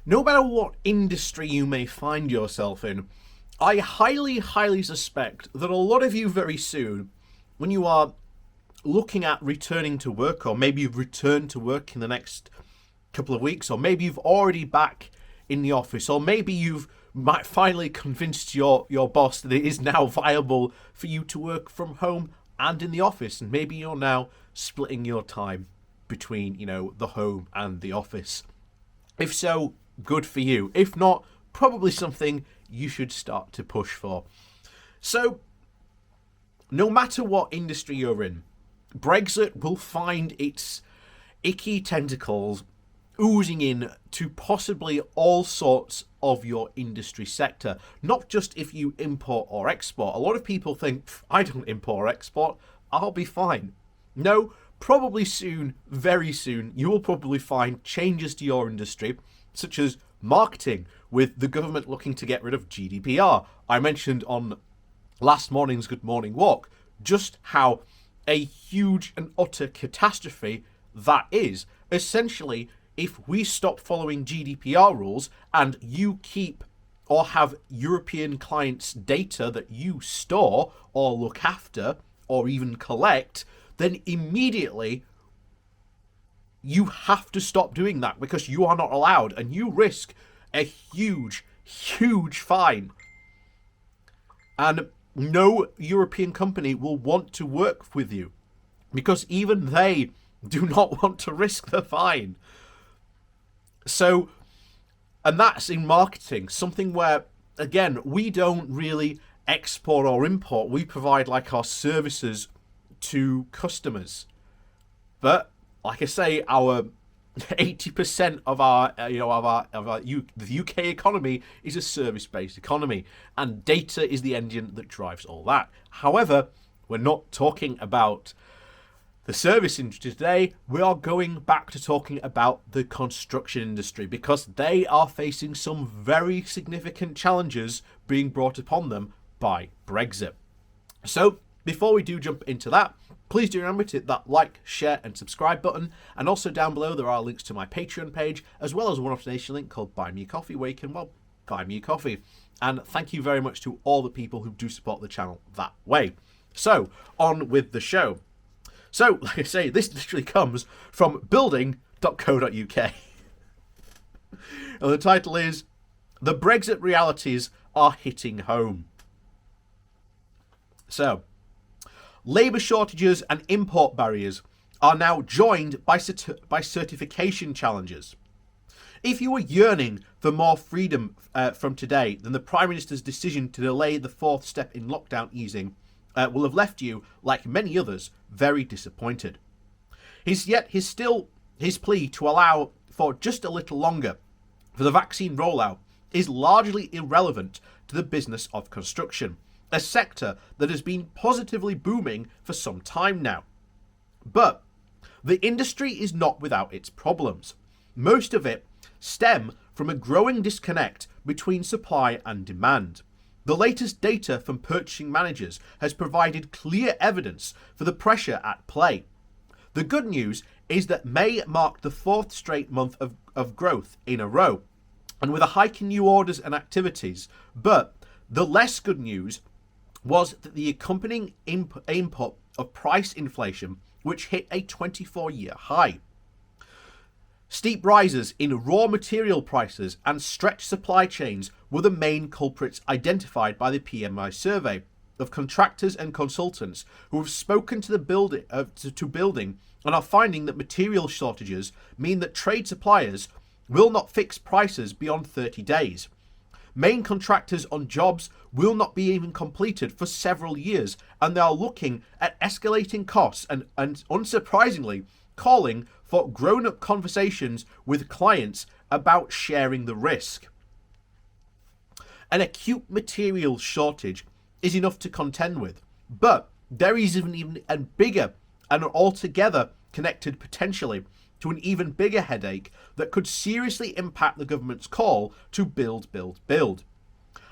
No matter what industry you may find yourself in, I highly suspect that a lot of you very soon, when you are looking at returning to work, or maybe you've returned to work in the next couple of weeks, or maybe you've already back in the office, or maybe you've might finally convinced your boss that it is now viable for you to work from home and in the office, and maybe you're now splitting your time between, the home and the office. If so, good for you. If not, probably something you should start to push for. So, no matter what industry you're in, Brexit will find its icky tentacles oozing in to possibly all sorts of your industry sector. Not just if you import or export. A lot of people think, I don't import or export, I'll be fine. No, probably soon, very soon, you will probably find changes to your industry, such as marketing, with the government looking to get rid of GDPR. I mentioned on last morning's Good Morning Walk just how a huge and utter catastrophe that is. Essentially, if we stop following GDPR rules and you keep or have European clients' data that you store or look after or even collect, then immediately you have to stop doing that because you are not allowed, and you risk a huge fine. And no European company will want to work with you because even they do not want to risk the fine. So, and that's in marketing, something where, again, we don't really export or import. We provide like our services to customers. But like I say, our 80% of the UK economy is a service-based economy, and data is the engine that drives all that. However, we're not talking about the service industry today. We are going back to talking about the construction industry because they are facing some very significant challenges being brought upon them by Brexit. So before we do jump into that, please do remember to hit that like, share and subscribe button. And also down below there are links to my Patreon page, as well as a one-off donation link called Buy Me a Coffee, where you can, buy me a coffee. And thank you very much to all the people who do support the channel that way. So, on with the show. So, like I say, this literally comes from building.co.uk. And the title is, The Brexit Realities Are Hitting Home. So, labour shortages and import barriers are now joined by certification challenges. If you were yearning for more freedom from today, then the Prime Minister's decision to delay the fourth step in lockdown easing will have left you, like many others, very disappointed. His plea to allow for just a little longer for the vaccine rollout is largely irrelevant to the business of construction, a sector that has been positively booming for some time now. But the industry is not without its problems. Most of it stem from a growing disconnect between supply and demand. The latest data from purchasing managers has provided clear evidence for the pressure at play. The good news is that May marked the fourth straight month of growth in a row, and with a hike in new orders and activities. But the less good news was that the accompanying input of price inflation, which hit a 24-year high. Steep rises in raw material prices and stretched supply chains were the main culprits identified by the PMI survey of contractors and consultants who have spoken to the building and are finding that material shortages mean that trade suppliers will not fix prices beyond 30 days. Main contractors on jobs will not be even completed for several years, and they are looking at escalating costs and unsurprisingly, calling for grown-up conversations with clients about sharing the risk. An acute material shortage is enough to contend with, but there is even a bigger and altogether connected potentially to an even bigger headache that could seriously impact the government's call to build.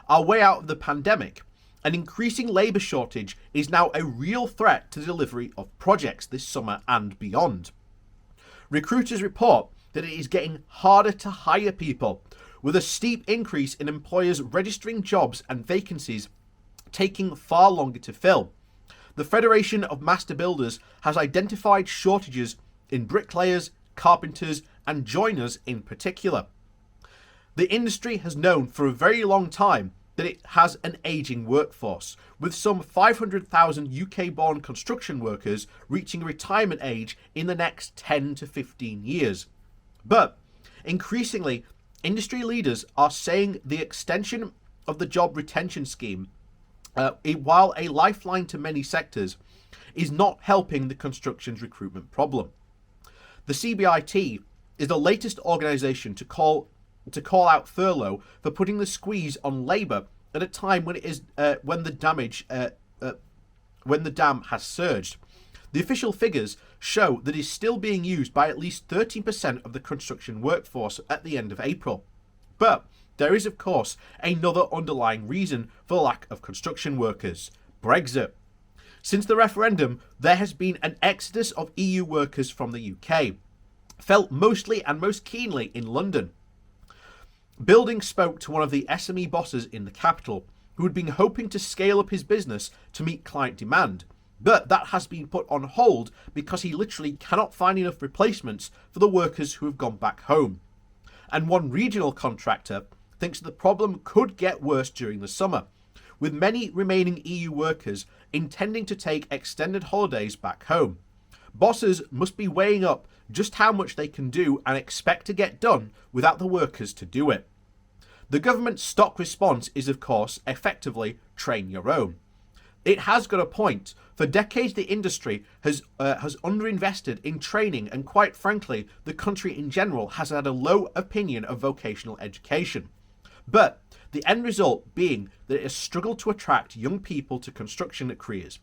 Our way out of the pandemic, an increasing labour shortage is now a real threat to the delivery of projects this summer and beyond. Recruiters report that it is getting harder to hire people, with a steep increase in employers registering jobs and vacancies taking far longer to fill. The Federation of Master Builders has identified shortages in bricklayers, carpenters, and joiners in particular. The industry has known for a very long time that it has an ageing workforce, with some 500,000 UK-born construction workers reaching retirement age in the next 10 to 15 years. But increasingly, industry leaders are saying the extension of the job retention scheme, while a lifeline to many sectors, is not helping the construction's recruitment problem. The CBIT is the latest organisation to call out furlough for putting the squeeze on labour at a time when the dam has surged. The official figures show that it's still being used by at least 13% of the construction workforce at the end of April. But there is, of course, another underlying reason for the lack of construction workers: Brexit. Since the referendum, there has been an exodus of EU workers from the UK, felt mostly and most keenly in London. Building spoke to one of the SME bosses in the capital, who had been hoping to scale up his business to meet client demand, but that has been put on hold because he literally cannot find enough replacements for the workers who have gone back home. And one regional contractor thinks the problem could get worse during the summer, with many remaining EU workers intending to take extended holidays back home. Bosses must be weighing up just how much they can do and expect to get done without the workers to do it. The government's stock response is, of course, effectively train your own. It has got a point. For decades, the industry has underinvested in training, and quite frankly, the country in general has had a low opinion of vocational education. But the end result being that it has struggled to attract young people to construction careers.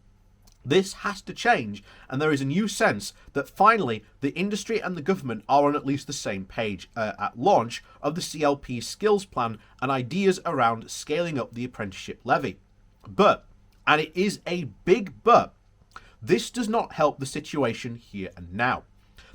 This has to change, and there is a new sense that finally the industry and the government are on at least the same page at launch of the CLP skills plan and ideas around scaling up the apprenticeship levy. But, and it is a big but, this does not help the situation here and now.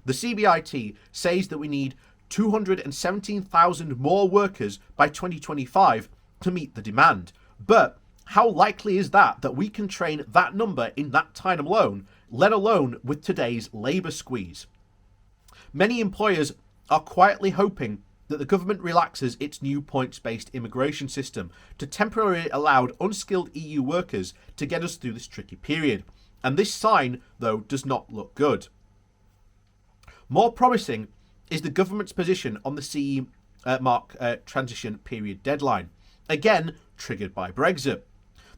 The CBIT says that we need 217,000 more workers by 2025 to meet the demand. But how likely is that we can train that number in that time alone, let alone with today's labour squeeze? Many employers are quietly hoping that the government relaxes its new points-based immigration system to temporarily allow unskilled EU workers to get us through this tricky period. And this sign, though, does not look good. More promising is the government's position on the CE mark transition period deadline, again triggered by Brexit.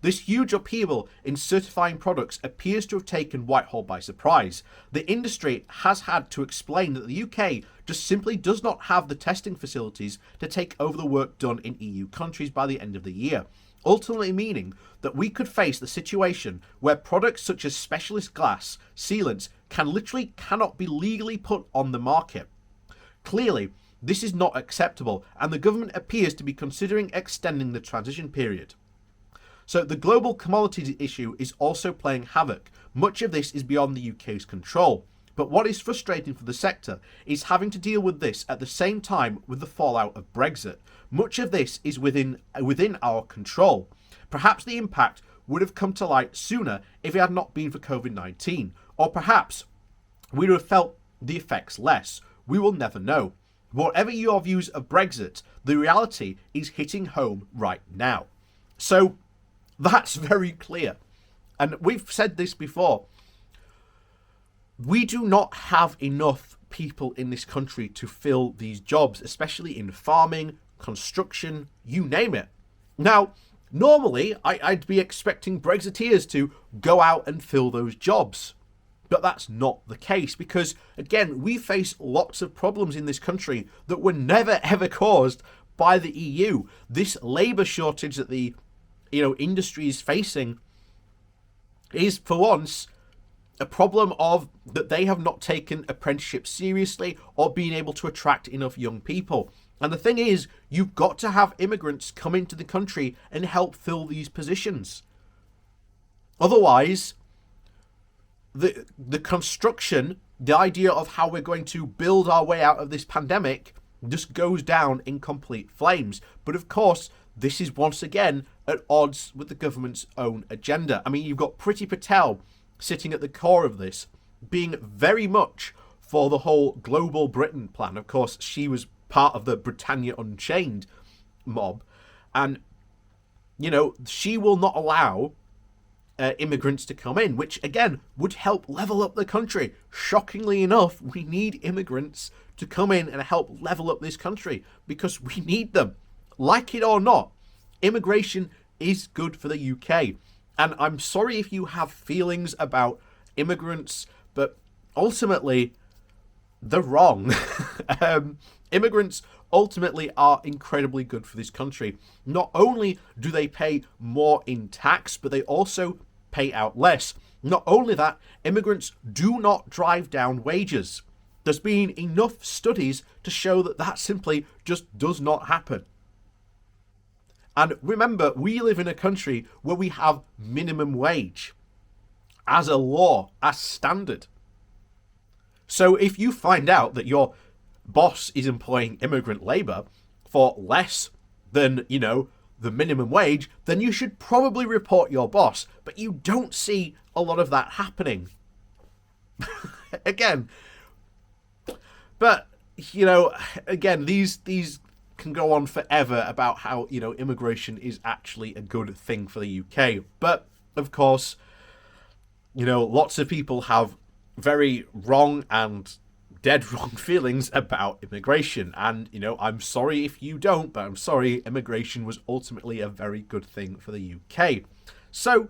This huge upheaval in certifying products appears to have taken Whitehall by surprise. The industry has had to explain that the UK just simply does not have the testing facilities to take over the work done in EU countries by the end of the year, ultimately meaning that we could face the situation where products such as specialist glass sealants cannot be legally put on the market. Clearly, this is not acceptable, and the government appears to be considering extending the transition period. So the global commodities issue is also playing havoc. Much of this is beyond the UK's control. But what is frustrating for the sector is having to deal with this at the same time with the fallout of Brexit. Much of this is within our control. Perhaps the impact would have come to light sooner if it had not been for COVID-19. Or perhaps we would have felt the effects less. We will never know. Whatever your views of Brexit, the reality is hitting home right now. So that's very clear. And we've said this before. We do not have enough people in this country to fill these jobs, especially in farming, construction, you name it. Now, normally, I'd be expecting Brexiteers to go out and fill those jobs. But that's not the case because, again, we face lots of problems in this country that were never, ever caused by the EU. This labour shortage that the industry is facing is, for once, a problem of that they have not taken apprenticeships seriously or been able to attract enough young people. And the thing is, you've got to have immigrants come into the country and help fill these positions. Otherwise, the construction, the idea of how we're going to build our way out of this pandemic just goes down in complete flames. But of course, this is once again at odds with the government's own agenda. I mean, you've got Priti Patel sitting at the core of this, being very much for the whole Global Britain plan. Of course, she was part of the Britannia Unchained mob. And, you know, she will not allow immigrants to come in, which again would help level up the country. Shockingly enough, we need immigrants to come in and help level up this country because we need them. Like it or not, immigration is good for the UK. And I'm sorry if you have feelings about immigrants, but ultimately, they're wrong. Immigrants ultimately are incredibly good for this country. Not only do they pay more in tax, but they also pay out less. Not only that, immigrants do not drive down wages. There's been enough studies to show that that simply just does not happen. And remember, we live in a country where we have minimum wage as a law, as standard. So if you find out that your boss is employing immigrant labour for less than, you know, the minimum wage, then you should probably report your boss. But you don't see a lot of that happening. Again. But, you know, again, these can go on forever about how, you know, immigration is actually a good thing for the UK. But, of course, you know, lots of people have very wrong and dead wrong feelings about immigration. And, you know, I'm sorry if you don't, but I'm sorry, immigration was ultimately a very good thing for the UK. So,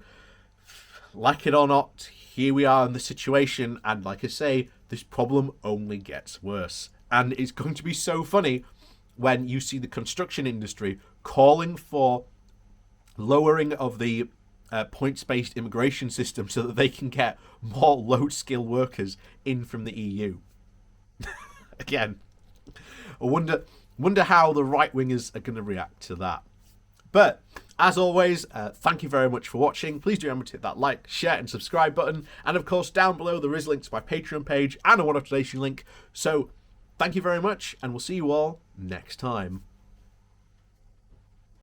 like it or not, here we are in the situation. And like I say, this problem only gets worse. And it's going to be so funny when you see the construction industry calling for lowering of the points-based immigration system so that they can get more low-skilled workers in from the EU. Again, I wonder how the right-wingers are going to react to that. But, as always, thank you very much for watching. Please do remember to hit that like, share and subscribe button. And of course, down below there is links to my Patreon page and a one-off donation link. So, thank you very much, and we'll see you all next time.